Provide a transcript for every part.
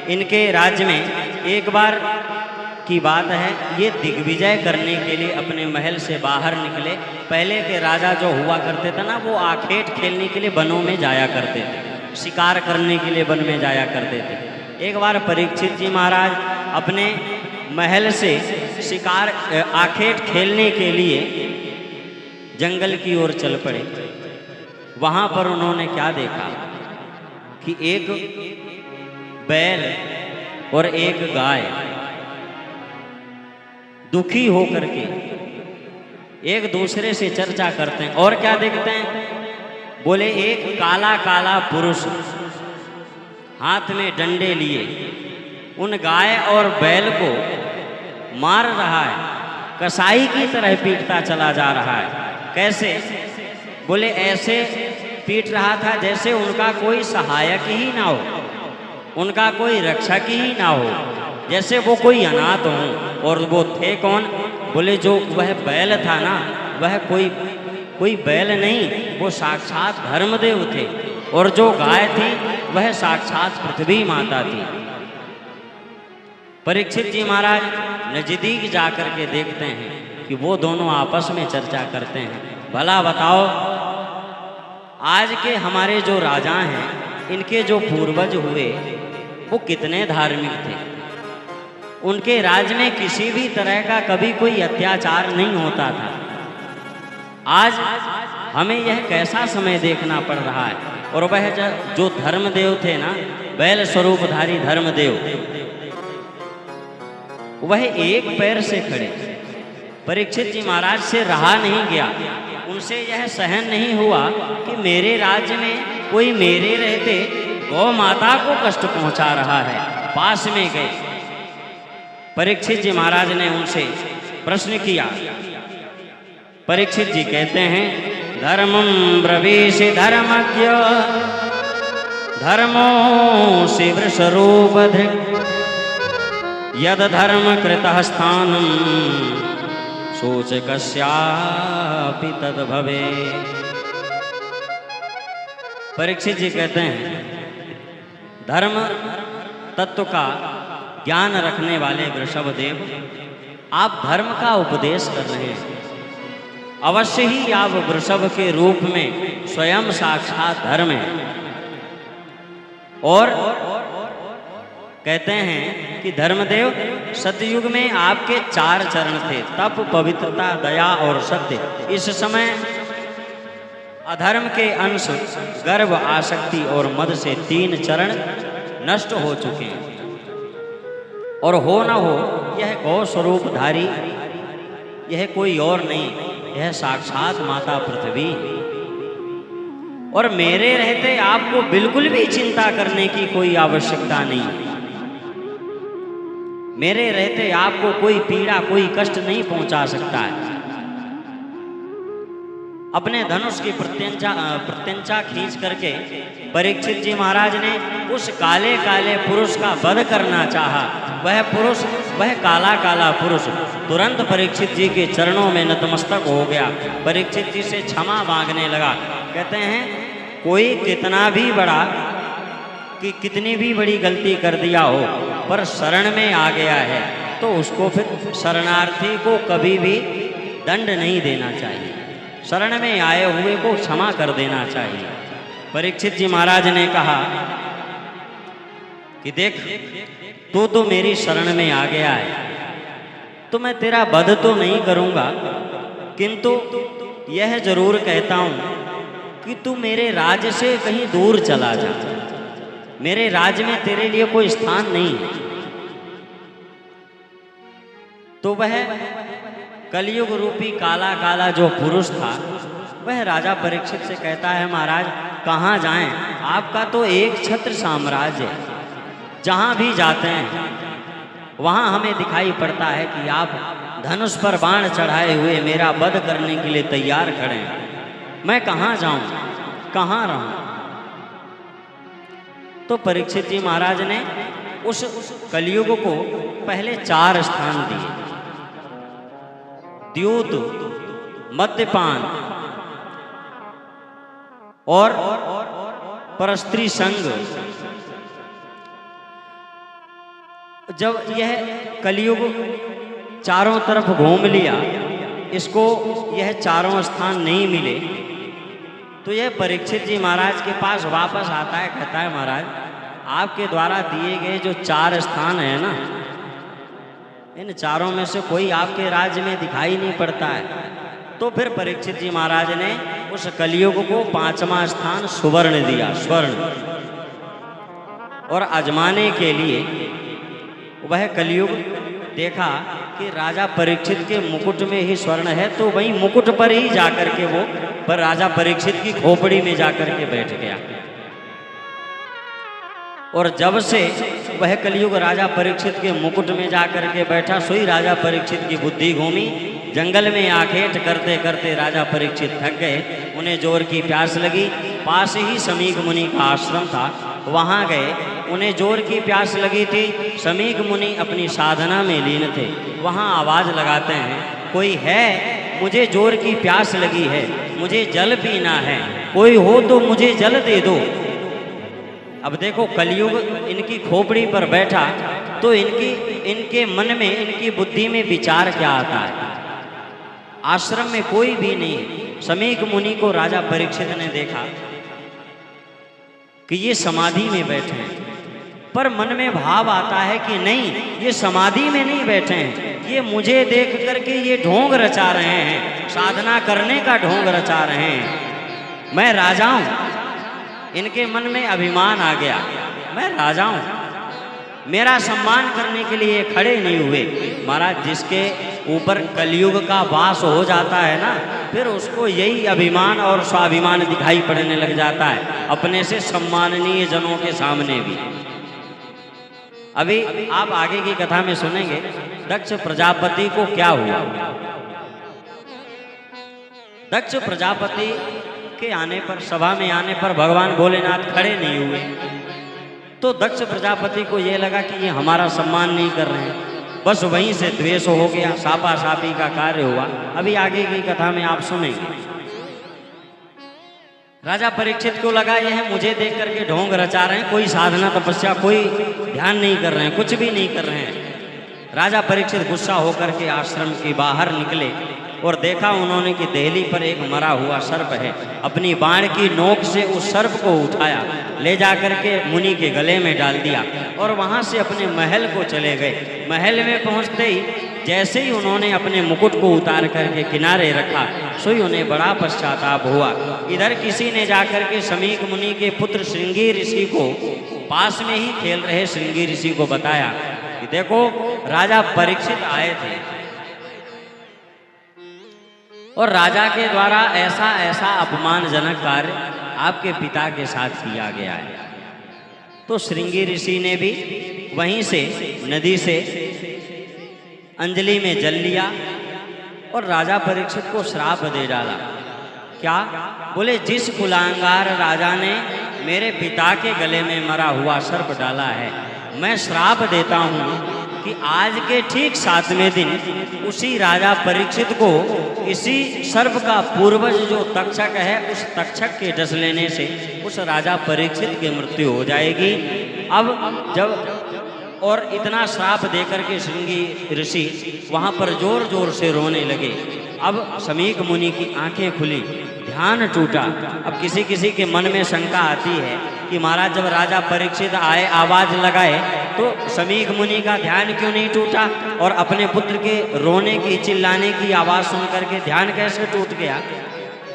इनके राज्य में एक बार की बात है, ये दिग्विजय करने के लिए अपने महल से बाहर निकले। पहले के राजा जो हुआ करते थे ना, वो आखेट खेलने के लिए वनों में जाया करते थे, शिकार करने के लिए वन में जाया करते थे। एक बार परीक्षित जी महाराज अपने महल से शिकार आखेट खेलने के लिए जंगल की ओर चल पड़े। वहां पर उन्होंने क्या देखा कि एक बैल और एक गाय दुखी होकर के एक दूसरे से चर्चा करते हैं। और क्या देखते हैं? बोले एक काला काला पुरुष हाथ में डंडे लिए उन गाय और बैल को मार रहा है, कसाई की तरह पीटता चला जा रहा है। कैसे? बोले ऐसे पीट रहा था जैसे उनका कोई सहायक ही ना हो, उनका कोई रक्षक ही ना हो, जैसे वो कोई अनाथ हो। और वो थे कौन? बोले जो वह बैल था ना, वह कोई बैल नहीं, वो साक्षात धर्मदेव थे। और जो गाय थी वह साक्षात पृथ्वी माता थी। परीक्षित जी महाराज नजदीक जाकर के देखते हैं कि वो दोनों आपस में चर्चा करते हैं। भला बताओ, आज के हमारे जो राजा हैं, इनके जो पूर्वज हुए वो कितने धार्मिक थे। उनके राज्य में किसी भी तरह का कभी कोई अत्याचार नहीं होता था। आज हमें यह कैसा समय देखना पड़ रहा है। और वह जो धर्मदेव थे ना, बैल स्वरूपधारी धर्मदेव, वह एक पैर से खड़े। परीक्षित जी महाराज से रहा नहीं गया, उनसे यह सहन नहीं हुआ कि मेरे राज्य में कोई मेरे रहते गौ माता को कष्ट पहुंचा रहा है। पास में गए, परीक्षित जी महाराज ने उनसे प्रश्न किया। परीक्षित जी कहते हैं, धर्मं ब्रवीषि धर्मज्ञ धर्मो से वृषरूपधृक् यद धर्म कृतः स्थानं सोच कस्यापि तद भवे। परीक्षित जी कहते हैं, धर्म तत्व का ज्ञान रखने वाले वृषभदेव, आप धर्म का उपदेश कर रहे हैं। अवश्य ही आप वृषभ के रूप में स्वयं साक्षात धर्म है। और कहते हैं कि धर्मदेव, सतयुग में आपके 4 चरण थे, तप, पवित्रता, दया और सत्य। इस समय अधर्म के अंश गर्व, आसक्ति और मद से 3 चरण नष्ट हो चुके हैं। और हो न हो, यह गौ स्वरूपधारी, यह कोई और नहीं, यह साक्षात माता पृथ्वी। और मेरे रहते आपको बिल्कुल भी चिंता करने की कोई आवश्यकता नहीं। मेरे रहते आपको कोई पीड़ा, कोई कष्ट नहीं पहुंचा सकता है। अपने धनुष की प्रत्यंचा खींच करके परीक्षित जी महाराज ने उस काले काले पुरुष का वध करना चाहा। वह काला काला पुरुष तुरंत परीक्षित जी के चरणों में नतमस्तक हो गया, परीक्षित जी से क्षमा मांगने लगा। कहते हैं, कोई कितना भी बड़ा कि कितनी भी बड़ी गलती कर दिया हो, पर शरण में आ गया है तो उसको फिर शरणार्थी को कभी भी दंड नहीं देना चाहिए। शरण में आए हुए को क्षमा कर देना चाहिए। परीक्षित जी महाराज ने कहा कि देख, तू तो मेरी शरण में आ गया है, तो मैं तेरा वध तो नहीं करूंगा, किंतु यह जरूर कहता हूं कि तू मेरे राज्य से कहीं दूर चला जा। मेरे राज्य में तेरे लिए कोई स्थान नहीं है। तो वह कलयुग रूपी काला काला जो पुरुष था, वह राजा परीक्षित से कहता है, महाराज कहाँ जाएं? आपका तो एक छत्र साम्राज्य है, जहाँ भी जाते हैं वहाँ हमें दिखाई पड़ता है कि आप धनुष पर बाण चढ़ाए हुए मेरा वध करने के लिए तैयार खड़े हैं। मैं कहाँ जाऊं, कहाँ रहूं? तो परीक्षित जी महाराज ने उस कलयुग को पहले 4 स्थान दिए: द्यूत, मद्यपान और परस्त्री संग जब यह कलयुग चारों तरफ घूम लिया, इसको यह चारों स्थान नहीं मिले, तो यह परीक्षित जी महाराज के पास वापस आता है, कहता है महाराज आपके द्वारा दिए गए जो 4 स्थान है ना, इन चारों में से कोई आपके राज्य में दिखाई नहीं पड़ता है। तो फिर परीक्षित जी महाराज ने उस कलयुग को 5वां स्थान सुवर्ण दिया, स्वर्ण, और आजमाने के लिए वह कलयुग देखा कि राजा परीक्षित के मुकुट में ही स्वर्ण है, तो वहीं मुकुट पर ही जाकर के वो पर राजा परीक्षित की खोपड़ी में जाकर के बैठ गया। और जब से वह कलयुग राजा परीक्षित के मुकुट में जाकर के बैठा, सोई राजा परीक्षित की बुद्धि घूमी। जंगल में आखेट करते करते राजा परीक्षित थक गए, उन्हें जोर की प्यास लगी। पास ही समीक मुनि का आश्रम था, वहाँ गए। उन्हें जोर की प्यास लगी थी, समीक मुनि अपनी साधना में लीन थे। वहाँ आवाज़ लगाते हैं, कोई है, मुझे जोर की प्यास लगी है, मुझे जल पीना है, कोई हो तो मुझे जल दे दो। अब देखो कलयुग इनकी खोपड़ी पर बैठा, तो इनके मन में, इनकी बुद्धि में विचार क्या आता है? आश्रम में कोई भी नहीं। समीक मुनि को राजा परीक्षित ने देखा कि ये समाधि में बैठे हैं, पर मन में भाव आता है कि नहीं, ये समाधि में नहीं बैठे हैं, ये मुझे देख करके ये ढोंग रचा रहे हैं, साधना करने का ढोंग रचा रहे हैं। मैं राजा हूं। इनके मन में अभिमान आ गया, मैं राजा हूं, मेरा सम्मान करने के लिए खड़े नहीं हुए। महाराज जिसके ऊपर कलयुग का वास हो जाता है ना, फिर उसको यही अभिमान और स्वाभिमान दिखाई पड़ने लग जाता है, अपने से सम्माननीय जनों के सामने भी। अभी आप आगे की कथा में सुनेंगे दक्ष प्रजापति को क्या हुआ। दक्ष प्रजापति के आने पर, सभा में आने पर भगवान भोलेनाथ खड़े नहीं हुए, तो दक्ष प्रजापति को यह लगा कि ये हमारा सम्मान नहीं कर रहे हैं। बस वहीं से द्वेष हो गया, सापा सापी का कार्य हुआ। अभी आगे की कथा में आप सुनेंगे। राजा परीक्षित को लगा यह मुझे देख करके ढोंग रचा रहे हैं, कोई साधना तपस्या कोई ध्यान नहीं कर रहे हैं, कुछ भी नहीं कर रहे हैं। राजा परीक्षित गुस्सा होकर के आश्रम के बाहर निकले और देखा उन्होंने कि देहली पर एक मरा हुआ सर्प है। अपनी बाण की नोक से उस सर्प को उठाया, ले जाकर के मुनि के गले में डाल दिया और वहाँ से अपने महल को चले गए। महल में पहुँचते ही जैसे ही उन्होंने अपने मुकुट को उतार करके किनारे रखा, सोई उन्हें बड़ा पश्चाताप हुआ। इधर किसी ने जाकर के समीक मुनि के पुत्र श्रृंगी ऋषि को, पास में ही खेल रहे श्रृंगी ऋषि को बताया कि देखो राजा परीक्षित आए थे और राजा के द्वारा ऐसा ऐसा अपमानजनक कार्य आपके पिता के साथ किया गया है। तो श्रृंगी ऋषि ने भी वहीं से नदी से अंजलि में जल लिया और राजा परीक्षित को श्राप दे डाला। क्या? बोले जिस कुलांगार राजा ने मेरे पिता के गले में मरा हुआ सर्प डाला है, मैं श्राप देता हूँ कि आज के ठीक 7वें दिन उसी राजा परीक्षित को इसी सर्प का पूर्वज जो तक्षक है, उस तक्षक के डस लेने से उस राजा परीक्षित की मृत्यु हो जाएगी। अब जब और इतना श्राप देकर के श्रृंगी ऋषि वहाँ पर जोर जोर से रोने लगे। अब समीक मुनि की आंखें खुली, ध्यान टूटा। अब किसी किसी के मन में शंका आती है कि महाराज जब राजा परीक्षित आए, आवाज लगाए, तो समीक मुनि का ध्यान क्यों नहीं टूटा और अपने पुत्र के रोने की, चिल्लाने की आवाज़ सुन करके ध्यान कैसे टूट गया?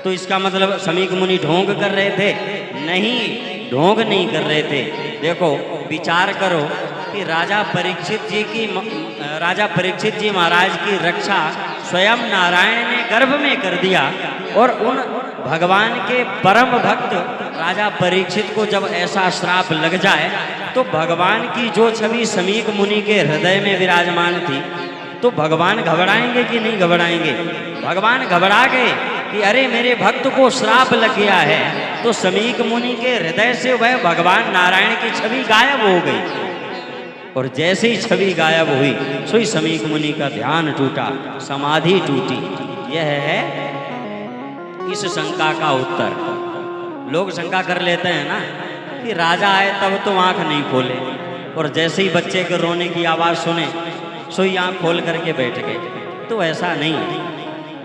तो इसका मतलब समीक मुनि ढोंग कर रहे थे? नहीं, ढोंग नहीं कर रहे थे। देखो विचार करो कि राजा परीक्षित जी महाराज की रक्षा स्वयं नारायण ने गर्भ में कर दिया और उन भगवान के परम भक्त राजा परीक्षित को जब ऐसा श्राप लग जाए, तो भगवान की जो छवि समीक मुनि के हृदय में विराजमान थी, तो भगवान घबराएंगे कि नहीं घबराएंगे? भगवान घबरा गए कि अरे मेरे भक्त को श्राप लग गया है। तो समीक मुनि के हृदय से वह भगवान नारायण की छवि गायब हो गई और जैसे ही छवि गायब हुई, सोई समीक मुनि का ध्यान टूटा, समाधि टूटी। यह है इस शंका का उत्तर। लोग शंका कर लेते हैं ना कि राजा आए तब तो आंख नहीं खोले, और जैसे ही बच्चे के रोने की आवाज़ सुने सोई आँख खोल करके बैठ गए। तो ऐसा नहीं,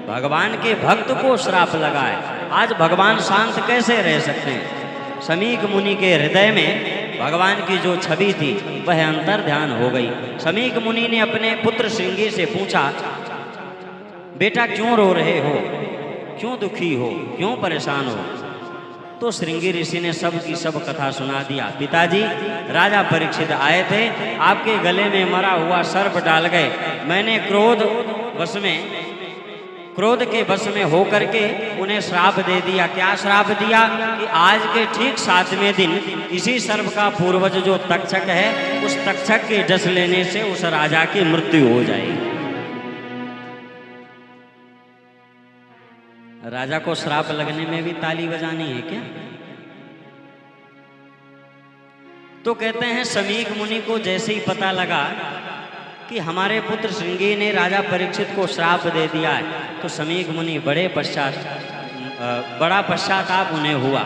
भगवान के भक्त को श्राप लगा है। आज भगवान शांत कैसे रह सकते हैं? समीक मुनि के हृदय में भगवान की जो छवि थी वह अंतर ध्यान हो गई। समीक मुनि ने अपने पुत्र श्रृंगी से पूछा, बेटा क्यों रो रहे हो, क्यों दुखी हो, क्यों परेशान हो? तो श्रृंगी ऋषि ने सब की सब कथा सुना दिया। पिताजी, राजा परीक्षित आए थे, आपके गले में मरा हुआ सर्प डाल गए। मैंने क्रोध के वश में होकर के उन्हें श्राप दे दिया। क्या श्राप दिया? कि आज के ठीक 7वें दिन इसी सर्प का पूर्वज जो तक्षक है, उस तक्षक के डस लेने से उस राजा की मृत्यु हो जाएगी। राजा को श्राप लगने में भी ताली बजानी है क्या? तो कहते हैं समीक मुनि को जैसे ही पता लगा कि हमारे पुत्र श्रृंगी ने राजा परीक्षित को श्राप दे दिया है, तो समीक मुनि बड़ा पश्चाताप उन्हें हुआ।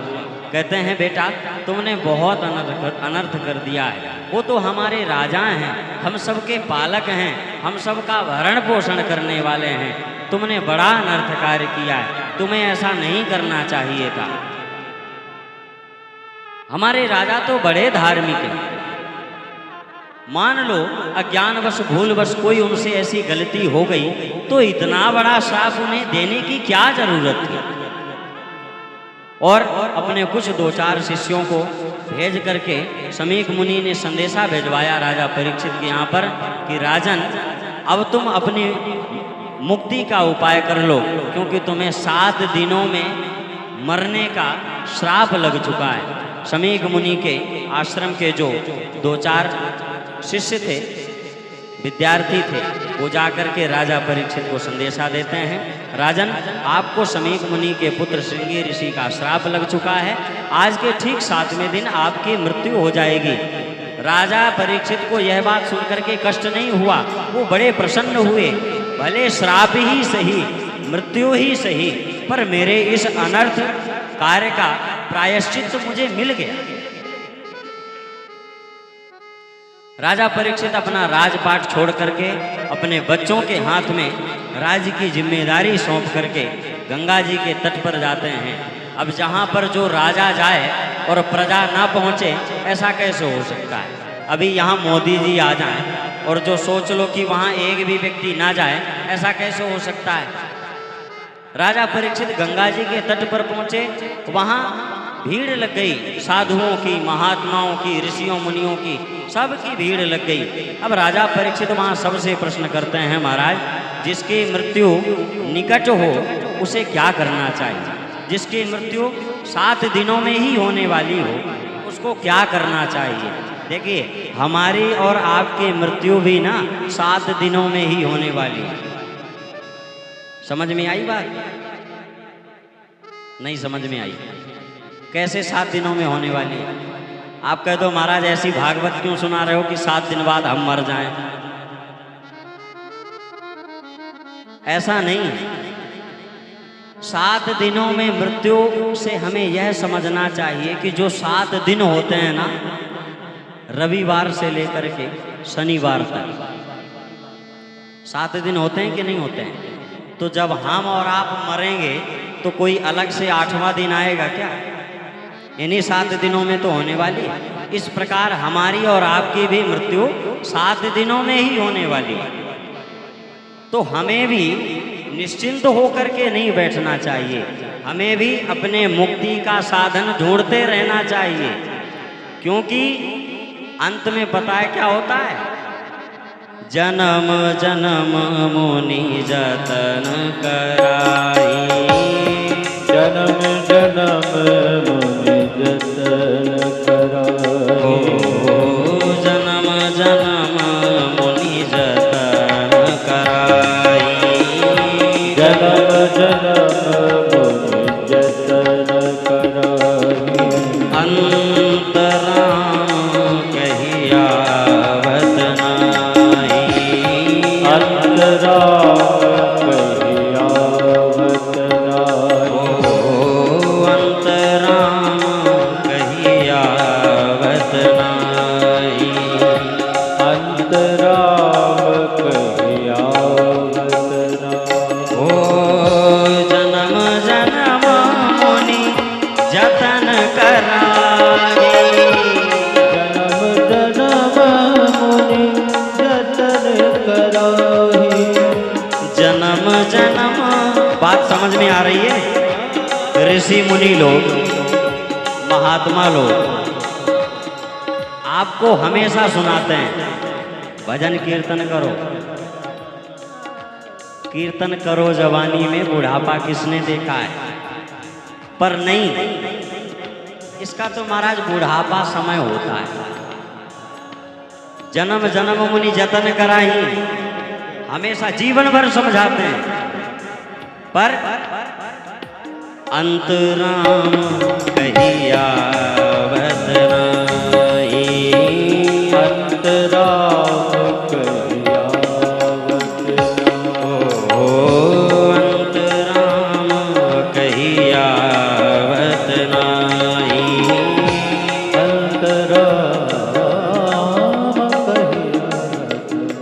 कहते हैं बेटा तुमने बहुत अनर्थ कर दिया है। वो तो हमारे राजा हैं, हम सबके पालक हैं, हम सबका भरण पोषण करने वाले हैं। तुमने बड़ा अनर्थ कार्य किया है, तुम्हें ऐसा नहीं करना चाहिए था। हमारे राजा तो बड़े धार्मिक हैं। मान लो अज्ञानवश भूलवश कोई उनसे ऐसी गलती हो गई तो इतना बड़ा श्राप उन्हें देने की क्या जरूरत थी? और अपने कुछ 2-4 शिष्यों को भेज करके समीक मुनि ने संदेशा भेजवाया राजा परीक्षित के यहाँ पर कि राजन, अब तुम अपनी मुक्ति का उपाय कर लो, क्योंकि तुम्हें 7 दिनों में मरने का श्राप लग चुका है। समीक मुनि के आश्रम के जो 2-4 शिष्य थे, विद्यार्थी थे, वो जाकर के राजा परीक्षित को संदेशा देते हैं, राजन आपको समीक मुनि के पुत्र श्रृंगी ऋषि का श्राप लग चुका है, आज के ठीक 7वें दिन आपकी मृत्यु हो जाएगी। राजा परीक्षित को यह बात सुनकर के कष्ट नहीं हुआ, वो बड़े प्रसन्न हुए। भले श्राप ही सही, मृत्यु ही सही, पर मेरे इस अनर्थ कार्य का प्रायश्चित मुझे मिल गया। राजा परीक्षित अपना राजपाट छोड़ करके अपने बच्चों के हाथ में राज्य की जिम्मेदारी सौंप करके गंगा जी के तट पर जाते हैं। अब जहाँ पर जो राजा जाए और प्रजा ना पहुँचे, ऐसा कैसे हो सकता है? अभी यहाँ मोदी जी आ जाएं और जो सोच लो कि वहाँ एक भी व्यक्ति ना जाए, ऐसा कैसे हो सकता है? राजा परीक्षित गंगा जी के तट पर पहुँचे, वहाँ भीड़ लग गई, साधुओं की, महात्माओं की, ऋषियों मुनियों की, सबकी भीड़ लग गई। अब राजा परीक्षित वहाँ सबसे प्रश्न करते हैं, महाराज जिसकी मृत्यु निकट हो उसे क्या करना चाहिए? जिसकी मृत्यु 7 दिनों में ही होने वाली हो उसको क्या करना चाहिए? देखिए हमारी और आपकी मृत्यु भी ना 7 दिनों में ही होने वाली है। समझ में आई बात? नहीं समझ में आई? कैसे 7 दिनों में होने वाली है? आप कह दो महाराज ऐसी भागवत क्यों सुना रहे हो कि 7 दिन बाद हम मर जाएं? ऐसा नहीं है। 7 दिनों में मृत्यु से हमें यह समझना चाहिए कि जो 7 दिन होते हैं ना, रविवार से लेकर के शनिवार तक 7 दिन होते हैं कि नहीं होते हैं? तो जब हम और आप मरेंगे तो कोई अलग से 8वां दिन आएगा क्या? इन्हीं 7 दिनों में तो होने वाली है। इस प्रकार हमारी और आपकी भी मृत्यु 7 दिनों में ही होने वाली है। तो हमें भी निश्चिंत होकर के नहीं बैठना चाहिए, हमें भी अपने मुक्ति का साधन ढूंढते रहना चाहिए, क्योंकि अंत में पता है क्या होता है? जन्म जन्म मुनि जतन कराई, जन्म जन्म मुनि जतन कराई, जन्म जन्म मुनि जतन कराई, जन्म जन्म मुनि जतन कराई, अंतराम कहिया आवत नाई, अंतराम कहिया आवत नाई, अंतराम कहिया आवत नाई। समझ में आ रही है? ऋषि मुनि लोग, महात्मा लोग आपको हमेशा सुनाते हैं भजन कीर्तन करो, कीर्तन करो जवानी में बुढ़ापा किसने देखा है। पर नहीं, इसका तो महाराज बुढ़ापा समय होता है। जन्म जन्म मुनि जतन कराही, हमेशा जीवन भर समझाते हैं। पर अंतराम कहिया बतनाई, अंतराम कहिया अंतराम कहिया बतनाई।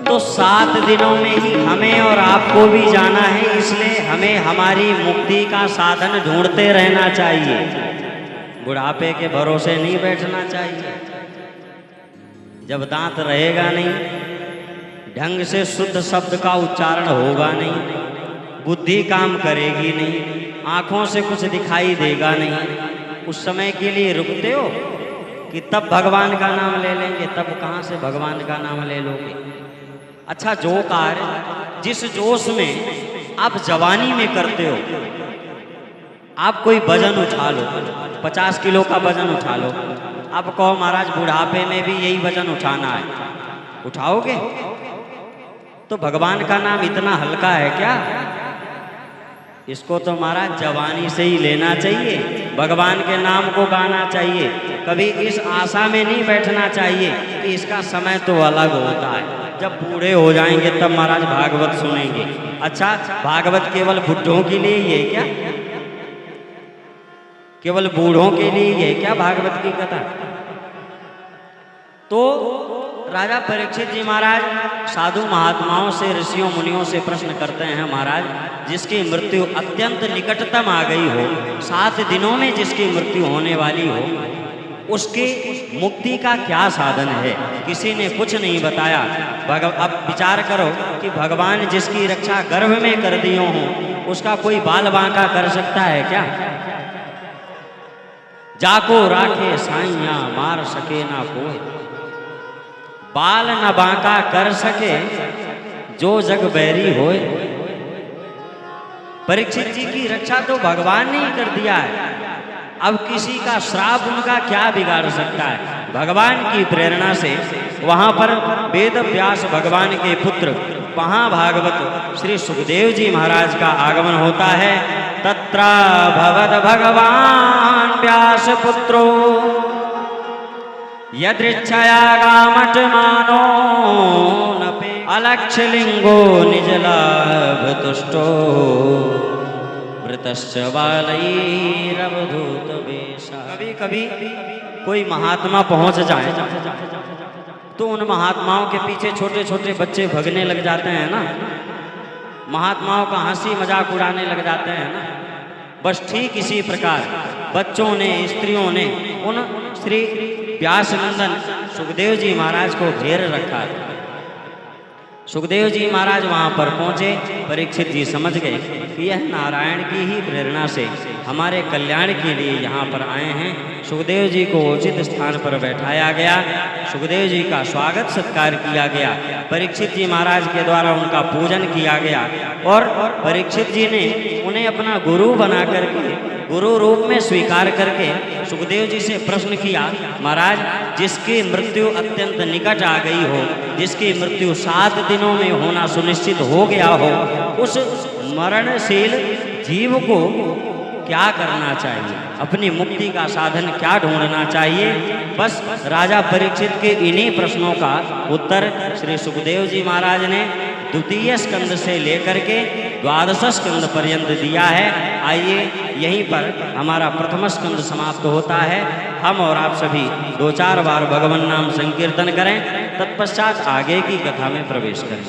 तो 7 दिनों में ही हमें और आपको भी जाना है, इसलिए हमें हमारी मुक्ति का साधन ढूंढते रहना चाहिए। बुढ़ापे के भरोसे नहीं बैठना चाहिए। जब दांत रहेगा नहीं, ढंग से शुद्ध शब्द का उच्चारण होगा नहीं, बुद्धि काम करेगी नहीं, आंखों से कुछ दिखाई देगा नहीं, उस समय के लिए रुकते हो कि तब भगवान का नाम ले लेंगे। तब कहाँ से भगवान का नाम ले लोगे? अच्छा, जो कार्य जिस जोश में आप जवानी में करते हो, आप कोई वजन उठा लो, 50 किलो का वजन उठा लो, आप कहो महाराज बुढ़ापे में भी यही वजन उठाना है, उठाओगे? तो भगवान का नाम इतना हल्का है क्या? इसको तो महाराज जवानी से ही लेना चाहिए, भगवान के नाम को गाना चाहिए। कभी इस आशा में नहीं बैठना चाहिए कि इसका समय तो अलग होता है, जब बूढ़े हो जाएंगे तब महाराज भागवत सुनेंगे। अच्छा, भागवत केवल बुढ़ों के लिए ही है क्या? केवल बूढ़ों के लिए ही है क्या भागवत की कथा? तो राजा परीक्षित जी महाराज साधु महात्माओं से, ऋषियों मुनियों से प्रश्न करते हैं, महाराज जिसकी मृत्यु अत्यंत निकटतम आ गई हो, 7 दिनों में जिसकी मृत्यु होने वाली हो, उसके मुक्ति का क्या साधन है? किसी ने कुछ नहीं बताया। अब विचार करो कि भगवान जिसकी रक्षा गर्भ में कर दियो हो, उसका कोई बाल बांका कर सकता है क्या? जाको राखे साइया मार सके ना कोई, बाल न बांका कर सके जो जग बैरी होए। परीक्षित जी की रक्षा तो भगवान ने ही कर दिया है, अब किसी का श्राप उनका क्या बिगाड़ सकता है? भगवान की प्रेरणा से वहां पर वेद व्यास भगवान के पुत्र महाभागवत श्री सुखदेव जी महाराज का आगमन होता है। तत्रा भवद भगवान व्यास पुत्रो यदृच्छया गामठ मानो नपे अलक्ष्य लिंगो निज लाभ तुष्टो वृतश्च बालैरवधूत वेशा। कभी कभी कोई महात्मा पहुंच जाए तो उन महात्माओं के पीछे छोटे छोटे बच्चे भगने लग जाते हैं ना, महात्माओं का हंसी मजाक उड़ाने लग जाते हैं ना। बस ठीक इसी प्रकार बच्चों ने, स्त्रियों ने उन श्री व्यासनंदन सुखदेव जी महाराज को घेर रखा था। सुखदेव जी महाराज वहाँ पर पहुँचे। परीक्षित जी समझ गए कि यह नारायण की ही प्रेरणा से हमारे कल्याण के लिए यहाँ पर आए हैं। सुखदेव जी को उचित स्थान पर बैठाया गया, सुखदेव जी का स्वागत सत्कार किया गया, परीक्षित जी महाराज के द्वारा उनका पूजन किया गया और परीक्षित जी ने उन्हें अपना गुरु बना करके, गुरु रूप में स्वीकार करके सुखदेव जी से प्रश्न किया, महाराज जिसकी मृत्यु अत्यंत निकट आ गई हो, जिसकी मृत्यु 7 दिनों में होना सुनिश्चित हो गया हो, उस मरणशील जीव को क्या करना चाहिए? अपनी मुक्ति का साधन क्या ढूंढना चाहिए? बस राजा परीक्षित के इन्हीं प्रश्नों का उत्तर श्री सुखदेव जी महाराज ने द्वितीय स्कंद से लेकर के 12 स्कंद पर्यंत दिया है। आइए यहीं पर हमारा प्रथम स्कंद समाप्त होता है। हम और आप सभी 2-4 बार भगवान नाम संकीर्तन करें, तत्पश्चात आगे की कथा में प्रवेश करें।